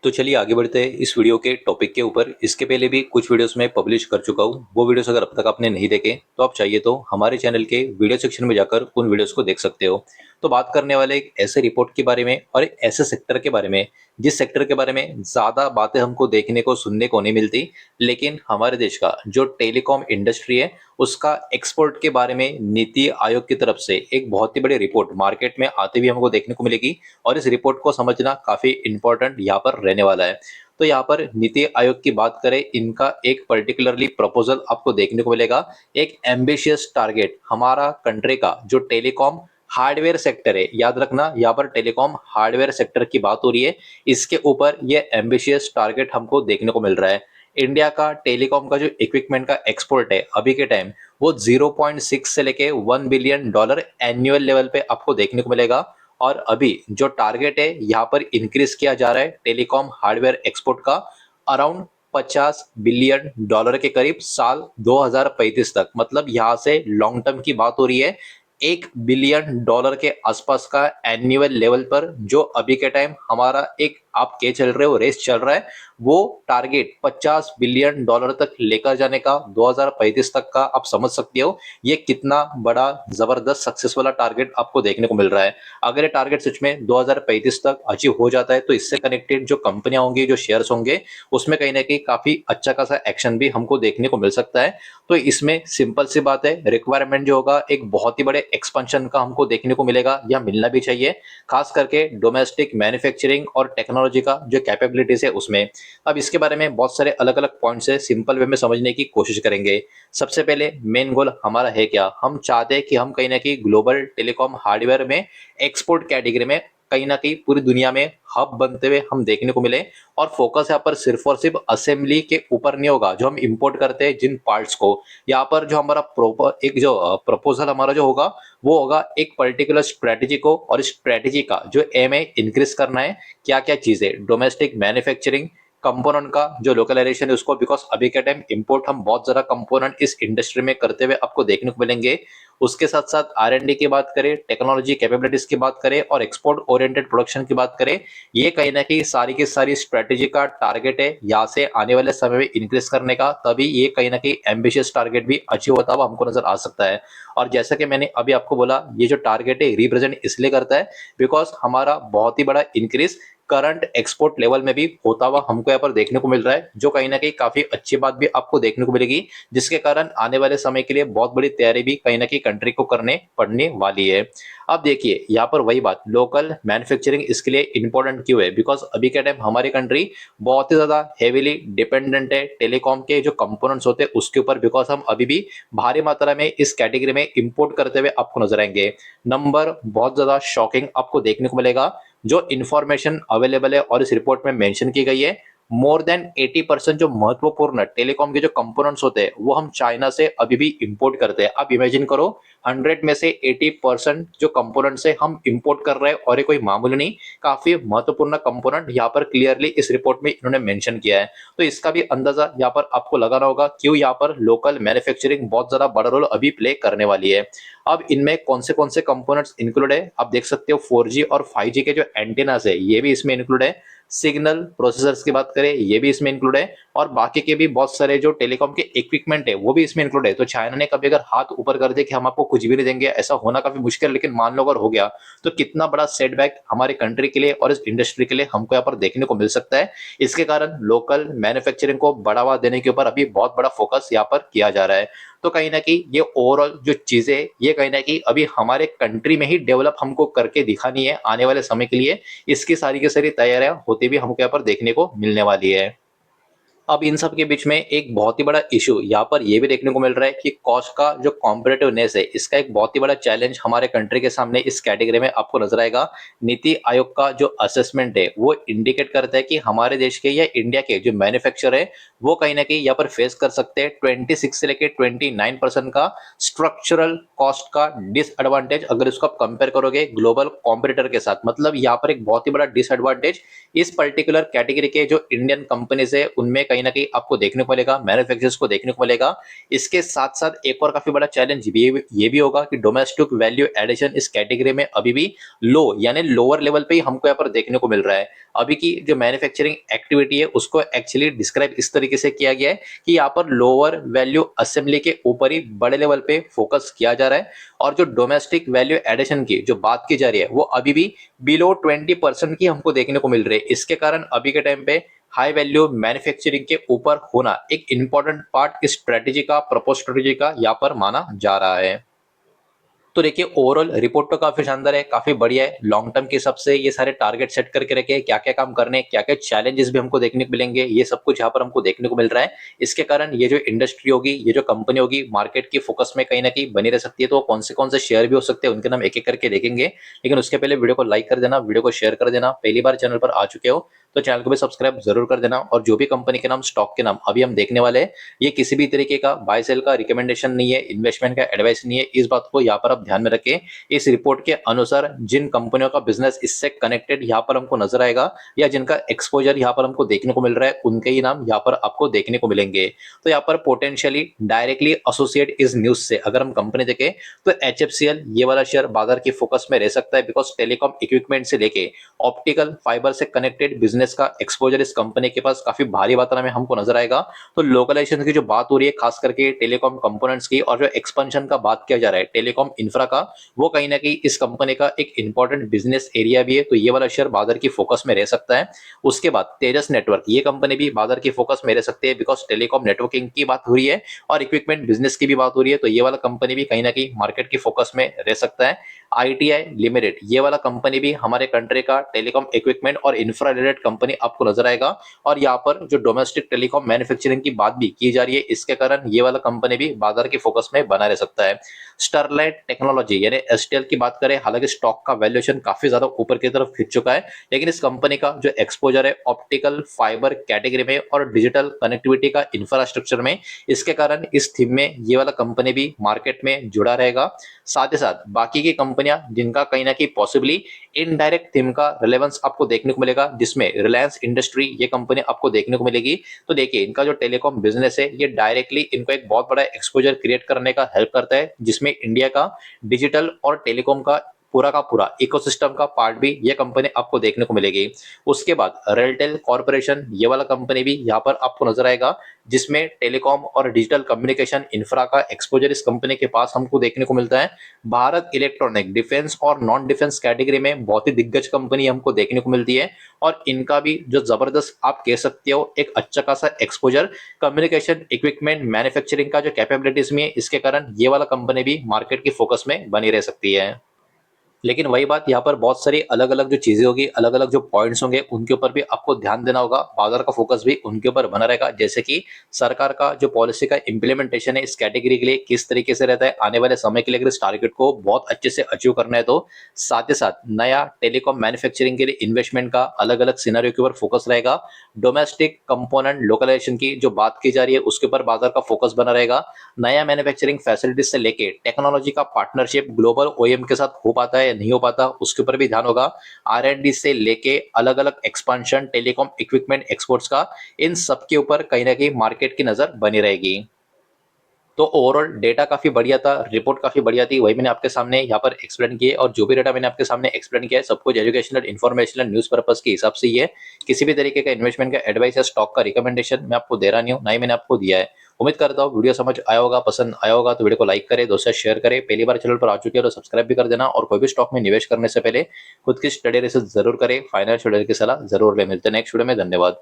तो चलिए आगे बढ़ते हैं इस वीडियो के टॉपिक के ऊपर। इसके पहले भी कुछ वीडियोस मैं पब्लिश कर चुका हूँ। वो वीडियोस अगर अब तक आपने नहीं देखे तो आप चाहिए तो हमारे चैनल के वीडियो सेक्शन में जाकर उन वीडियोस को देख सकते हो। तो बात करने वाले एक ऐसे रिपोर्ट के बारे में और एक ऐसे सेक्टर के बारे में जिस सेक्टर के बारे में ज्यादा बातें हमको देखने को सुनने को नहीं मिलती, लेकिन हमारे देश का जो टेलीकॉम इंडस्ट्री है उसका एक्सपोर्ट के बारे में नीति आयोग की तरफ से एक बहुत ही बड़ी रिपोर्ट मार्केट में आते हुए हमको देखने को मिलेगी। और इस रिपोर्ट को समझना काफी इंपॉर्टेंट यहाँ पर रहने वाला है। तो यहाँ पर नीति आयोग की बात करें, इनका एक पर्टिकुलरली प्रपोजल आपको देखने को मिलेगा। एक एम्बिशियस टारगेट हमारा कंट्री का जो टेलीकॉम हार्डवेयर सेक्टर है, याद रखना यहाँ पर टेलीकॉम हार्डवेयर सेक्टर की बात हो रही है। इसके ऊपर ये एम्बिशियस टारगेट हमको देखने को मिल रहा है। इंडिया का टेलीकॉम का जो इक्विपमेंट का एक्सपोर्ट है अभी के टाइम, वो 0.6 से लेके $1 बिलियन एनुअल लेवल पे आपको देखने को मिलेगा। और अभी जो टारगेट है यहाँ पर इंक्रीज किया जा रहा है टेलीकॉम हार्डवेयर एक्सपोर्ट का अराउंड $50 बिलियन के करीब साल 2035 तक। मतलब यहाँ से लॉन्ग टर्म की बात हो रही है। $1 बिलियन के आसपास का एनुअल लेवल पर जो अभी के टाइम हमारा एक आप के चल रहे हो रेस चल रहा है, वो टारगेट $50 बिलियन तक लेकर जाने का 2035 तक का आप समझ सकते हो ये कितना बड़ा जबरदस्त सक्सेस वाला टारगेट आपको देखने को मिल रहा है। अगर ये टारगेट सच में 2035 तक अचीव हो जाता है तो इससे कनेक्टेड जो कंपनियां होंगी, जो शेयर्स होंगे, उसमें कहीं ना कहीं काफी अच्छा खासा एक्शन भी हमको देखने को मिल सकता है। तो इसमें सिंपल सी बात है, रिक्वायरमेंट जो होगा एक बहुत ही बड़े एक्सपेंशन का हमको देखने को मिलेगा या मिलना भी चाहिए, खास करके डोमेस्टिक मैन्युफैक्चरिंग और टेक्नोलॉजी का जो कैपेबिलिटीज है उसमें। अब इसके बारे में बहुत सारे अलग अलग पॉइंट्स है, सिंपल वे में समझने की कोशिश करेंगे। सबसे पहले मेन गोल हमारा है क्या, हम चाहते हैं कि हम कहीं ना कहीं ग्लोबल टेलीकॉम हार्डवेयर में एक्सपोर्ट कैटेगरी में कहीं ना कहीं पूरी दुनिया में हब बनते हुए हम देखने को मिले। और फोकस यहाँ पर सिर्फ और सिर्फ असेंबली के ऊपर नहीं होगा, जो हम इंपोर्ट करते हैं जिन पार्ट्स को, यहाँ पर जो हमारा प्रॉपर एक जो प्रपोजल हमारा जो होगा वो होगा एक पर्टिकुलर स्ट्रेटेजी को, और स्ट्रेटेजी का जो एम है इंक्रीज करना है क्या क्या चीजें, डोमेस्टिक मैन्युफैक्चरिंग, कंपोनेंट का जो लोकलाइजेशन है उसको, बिकॉज अभी के टाइम इंपोर्ट हम बहुत ज्यादा कंपोनेंट इस इंडस्ट्री में करते हुए आपको देखने को मिलेंगे। उसके साथ साथ R&D की बात करें, टेक्नोलॉजी कैपेबिलिटीज की बात करें और एक्सपोर्ट ओरिएंटेड प्रोडक्शन की बात करें, ये कहीं ना कहीं सारी की सारी स्ट्रेटेजी का टारगेट है यहाँ से आने वाले समय में इंक्रीज करने का। तभी ये कहीं ना कहीं एम्बिशियस टारगेट भी अचीव होता हुआ हमको नजर आ सकता है। और जैसा कि मैंने अभी आपको बोला, ये जो टारगेट है रिप्रेजेंट इसलिए करता है बिकॉज हमारा बहुत ही बड़ा इंक्रीज करंट एक्सपोर्ट लेवल में भी होता हुआ हमको यहाँ पर देखने को मिल रहा है, जो कहीं ना कहीं काफी अच्छी बात भी आपको देखने को मिलेगी, जिसके कारण आने वाले समय के लिए बहुत बड़ी तैयारी भी कहीं ना कहीं कंट्री को करने पड़ने वाली है। अब देखिए यहाँ पर वही बात, लोकल मैन्युफैक्चरिंग इसके लिए इंपॉर्टेंट क्यों है, बिकॉज अभी के टाइम हमारी कंट्री बहुत ही ज्यादा हेवीली डिपेंडेंट है टेलीकॉम के जो कंपोनेंट्स होते हैं उसके ऊपर, बिकॉज हम अभी भी भारी मात्रा में इस कैटेगरी में इंपोर्ट करते हुए आपको नजर आएंगे। नंबर बहुत ज्यादा शॉकिंग आपको देखने को मिलेगा, जो इंफॉर्मेशन अवेलेबल है और इस रिपोर्ट में मेंशन की गई है। मोर देन 80% जो महत्वपूर्ण टेलीकॉम के जो कंपोनेंट्स होते हैं वो हम चाइना से अभी भी इंपोर्ट करते हैं। आप इमेजिन करो, 100 में से 80% जो कंपोनेंट्स है हम इंपोर्ट कर रहे हैं, और ये कोई मामूली नहीं, काफी महत्वपूर्ण कंपोनेंट यहाँ पर क्लियरली इस रिपोर्ट में इन्होंने मेंशन किया है। तो इसका भी अंदाजा यहाँ पर आपको लगाना होगा क्यों यहाँ पर लोकल मैन्युफैक्चरिंग बहुत ज्यादा बड़ा रोल अभी प्ले करने वाली है। अब इनमें कौन से कंपोनेंट्स इंक्लूड है आप देख सकते हो, 4G और 5G के जो एंटेनास है ये भी इसमें इंक्लूड है, सिग्नल प्रोसेसर्स की बात करें ये भी इसमें इंक्लूड है, और बाकी के भी बहुत सारे जो टेलीकॉम के इक्विपमेंट है वो भी इसमें इंक्लूड है। तो चाइना ने कभी अगर हाथ ऊपर कर दिया कि हम आपको कुछ भी नहीं देंगे, ऐसा होना काफी मुश्किल है, लेकिन मान लो अगर हो गया तो कितना बड़ा सेटबैक हमारे कंट्री के लिए और इस इंडस्ट्री के लिए हमको यहाँ पर देखने को मिल सकता है। इसके कारण लोकल मैन्युफैक्चरिंग को बढ़ावा देने के ऊपर अभी बहुत बड़ा फोकस यहाँ पर किया जा रहा है। तो कहीं ना कहीं ये ओवरऑल जो चीजें ये कहीं ना कहीं अभी हमारे कंट्री में ही डेवलप हमको करके दिखानी है आने वाले समय के लिए। इसकी सारी की सारी तैयारियां होती भी हमको यहाँ पर देखने को मिलने वाली है। अब इन सब के बीच में एक बहुत ही बड़ा इशू यहाँ पर यह भी देखने को मिल रहा है कि कॉस्ट का जो कॉम्पिटेटिवनेस है, इसका एक बहुत ही बड़ा चैलेंज हमारे कंट्री के सामने इस कैटेगरी में आपको नजर आएगा। नीति आयोग का जो असेसमेंट है वो इंडिकेट करता है कि हमारे देश के या इंडिया के जो मैन्युफैक्चर है वो कहीं ना कहीं यहाँ पर फेस कर सकते हैं 26 से लेकर 29% का स्ट्रक्चरल कॉस्ट का डिसएडवांटेज, अगर इसको आप कंपेयर करोगे ग्लोबल कॉम्पिटिटर के साथ। मतलब यहाँ पर एक बहुत ही बड़ा डिसएडवांटेज इस पर्टिकुलर कैटेगरी के जो इंडियन कंपनीज है उनमें कहीं कहीं ना कहीं आपको देखने को मिलेगा, मैन्युफैक्चरर्स को देखने को मिलेगा। इसके साथ साथ एक और काफी बड़ा चैलेंज ये भी होगा कि डोमेस्टिक वैल्यू एडिशन इस कैटेगरी में अभी भी लो यानी लोअर लेवल पे ही हमको यहाँ पर देखने को मिल रहा है। अभी की जो मैन्युफैक्चरिंग एक्टिविटी है उसको एक्चुअली डिस्क्राइब इस तरीके से किया गया है कि यहाँ पर लोअर वैल्यू असेंबली के ऊपर ही बड़े लेवल पे फोकस किया जा रहा है, और जो डोमेस्टिक वैल्यू एडिशन की जो बात की जा रही है वो अभी भी बिलो 20% की हमको देखने को मिल रही है। इसके कारण अभी के टाइम पे हाई वैल्यू मैन्युफैक्चरिंग के ऊपर होना एक इंपॉर्टेंट पार्ट इस स्ट्रेटेजी का, प्रपोज स्ट्रेटेजी का यहाँ पर माना जा रहा है। तो देखिए ओवरऑल रिपोर्ट तो काफी शानदार है, काफी बढ़िया है। लॉन्ग टर्म के हिसाब से ये सारे टारगेट सेट करके रखे, क्या क्या काम करने, क्या क्या चैलेंजेस भी हमको देखने को मिलेंगे, ये सब कुछ यहाँ पर हमको देखने को मिल रहा है। इसके कारण ये जो इंडस्ट्री होगी, ये जो कंपनी होगी, मार्केट की फोकस में कहीं ना कहीं बनी रह सकती है। तो कौन से शेयर भी हो सकते हैं उनके नाम एक एक करके देखेंगे, लेकिन उसके पहले वीडियो को लाइक कर देना, वीडियो को शेयर कर देना। पहली बार चैनल पर आ चुके हो तो चैनल को भी सब्सक्राइब जरूर कर देना। और जो भी कंपनी के नाम, स्टॉक के नाम अभी हम देखने वाले हैं, ये किसी भी तरीके का बाय सेल का रिकमेंडेशन नहीं है, इन्वेस्टमेंट का एडवाइस नहीं है। इस बात को यहाँ पर आप ध्यान में रखें। इस रिपोर्ट के अनुसार जिन कंपनियों का बिजनेस इससे कनेक्टेड यहाँ पर हमको नजर आएगा या जिनका एक्सपोजर यहाँ पर हमको देखने को मिल रहा है, उनके ही नाम यहाँ पर आपको देखने को मिलेंगे। तो यहाँ पर पोटेंशियली डायरेक्टली एसोसिएट इस न्यूज से अगर हम कंपनी देखें तो HFCL ये वाला शेयर बाजार की फोकस में रह सकता है, बिकॉज टेलीकॉम इक्विपमेंट से लेके ऑप्टिकल फाइबर से कनेक्टेड बिजनेस का एक्सपोजर इस कंपनी के पास काफी भारी मात्रा में हमको नजर आएगा। तो लोकलाइजेशन की जो बात हो रही है खास करके टेलीकॉम कंपोनेंट्स की, और जो एक्सपेंशन का बात किया जा रहा है टेलीकॉम इंफ्रा का, वो कहीं ना कहीं इस कंपनी का एक इंपॉर्टेंट बिजनेस एरिया भी है। तो ये वाला शेयर बाजार की फोकस में रह सकता है। उसके बाद तेजस नेटवर्क, ये कंपनी भी बाजार की फोकस में रह सकती है, बिकॉज टेलीकॉम नेटवर्किंग की बात हो रही है और इक्विपमेंट बिजनेस की भी बात हो रही है। तो ये वाला कंपनी भी कहीं ना कहीं मार्केट की फोकस में रह सकता है। ITI लिमिटेड, ये वाला कंपनी भी हमारे कंट्री का टेलीकॉम इक्विपमेंट और इंफ्रा रिलेटेड कंपनी आपको नजर आएगा। और यहाँ पर जो डोमेस्टिक टेलीकॉम मैन्युफैक्चरिंग की बात भी की जा रही है, इसके कारण ये वाला कंपनी भी बाजार की फोकस में बना रह सकता है। स्टरलाइट टेक्नोलॉजी यानी STL की बात करें, हालांकि स्टॉक का वैल्यूएशन काफी ज्यादा ऊपर की तरफ खिंच चुका है, लेकिन इस कंपनी का जो एक्सपोजर है ऑप्टिकल फाइबर कैटेगरी में और डिजिटल कनेक्टिविटी का इंफ्रास्ट्रक्चर में, इसके कारण इस थीम में ये वाला कंपनी भी मार्केट में जुड़ा रहेगा। साथ ही साथ बाकी की कंपनियां जिनका कहीं ना कहीं पॉसिबली इनडायरेक्ट थीम का रिलेवेंस आपको देखने को मिलेगा, जिसमें रिलायंस इंडस्ट्री ये कंपनी आपको देखने को मिलेगी। तो देखिए इनका जो टेलीकॉम बिजनेस है ये डायरेक्टली इनको एक बहुत बड़ा एक्सपोजर क्रिएट करने का हेल्प करता है, जिसमें इंडिया का डिजिटल और टेलीकॉम का पूरा इकोसिस्टम का पार्ट भी ये कंपनी आपको देखने को मिलेगी। उसके बाद रेलटेल कॉर्पोरेशन, ये वाला कंपनी भी यहाँ पर आपको नजर आएगा, जिसमें टेलीकॉम और डिजिटल कम्युनिकेशन इंफ्रा का एक्सपोजर इस कंपनी के पास हमको देखने को मिलता है। भारत इलेक्ट्रॉनिक डिफेंस और नॉन डिफेंस कैटेगरी में बहुत ही दिग्गज कंपनी हमको देखने को मिलती है, और इनका भी जो जबरदस्त आप कह सकते हो एक अच्छा खासा एक्सपोजर कम्युनिकेशन इक्विपमेंट मैन्युफैक्चरिंग का जो कैपेबिलिटीज में है, इसके कारण ये वाला कंपनी भी मार्केट की फोकस में बनी रह सकती है। लेकिन वही बात, यहाँ पर बहुत सारी अलग अलग जो चीजें होगी, अलग अलग जो पॉइंट्स होंगे, उनके ऊपर भी आपको ध्यान देना होगा। बाजार का फोकस भी उनके ऊपर बना रहेगा, जैसे कि सरकार का जो पॉलिसी का इंप्लीमेंटेशन है इस कैटेगरी के लिए किस तरीके से रहता है आने वाले समय के लिए, अगर इस टारगेट को बहुत अच्छे से अचीव करना है तो। साथ ही साथ नया टेलीकॉम मैन्युफैक्चरिंग के लिए इन्वेस्टमेंट का अलग अलग सिनेरियो के ऊपर फोकस रहेगा। डोमेस्टिक कंपोनेंट लोकलाइजेशन की जो बात की जा रही है उसके ऊपर बाजार का फोकस बना रहेगा। नया मैन्युफैक्चरिंग फैसिलिटीज से लेके टेक्नोलॉजी का पार्टनरशिप ग्लोबल OEM के साथ हो पाता है या नहीं हो पाता, उसके ऊपर भी ध्यान होगा। R&D से लेके अलग अलग एक्सपांशन टेलीकॉम इक्विपमेंट एक्सपोर्ट्स का, इन सब के ऊपर कहीं ना कहीं मार्केट की नजर बनी रहेगी। तो ओवरऑल डेटा काफी बढ़िया था, रिपोर्ट काफी बढ़िया थी, वही मैंने आपके सामने यहाँ पर एक्सप्लेन किए। और जो भी डेटा मैंने आपके सामने एक्सप्लेन किया है सब कुछ एजुकेशनल, इन्फॉर्मेशनल, न्यूज पर्पस के हिसाब से ही है। किसी भी तरीके का इन्वेस्टमेंट का एडवाइस या स्टॉक का रिकमेंडेशन मैं आपको दे रहा नहीं हूँ, ना ही मैंने आपको दिया है। उम्मीद करता हूँ वीडियो समझ आया होगा, पसंद आया होगा। तो वीडियो को लाइक करें, दोस्तों से शेयर करें, पहली बार चैनल पर आ चुके हैं तो सब्सक्राइब भी कर देना। और कोई भी स्टॉक में निवेश करने से पहले खुद की स्टडी रिसर्च जरूर करें, फाइनेंशियल की सलाह जरूर ले। मिलते हैं नेक्स्ट वीडियो में, धन्यवाद।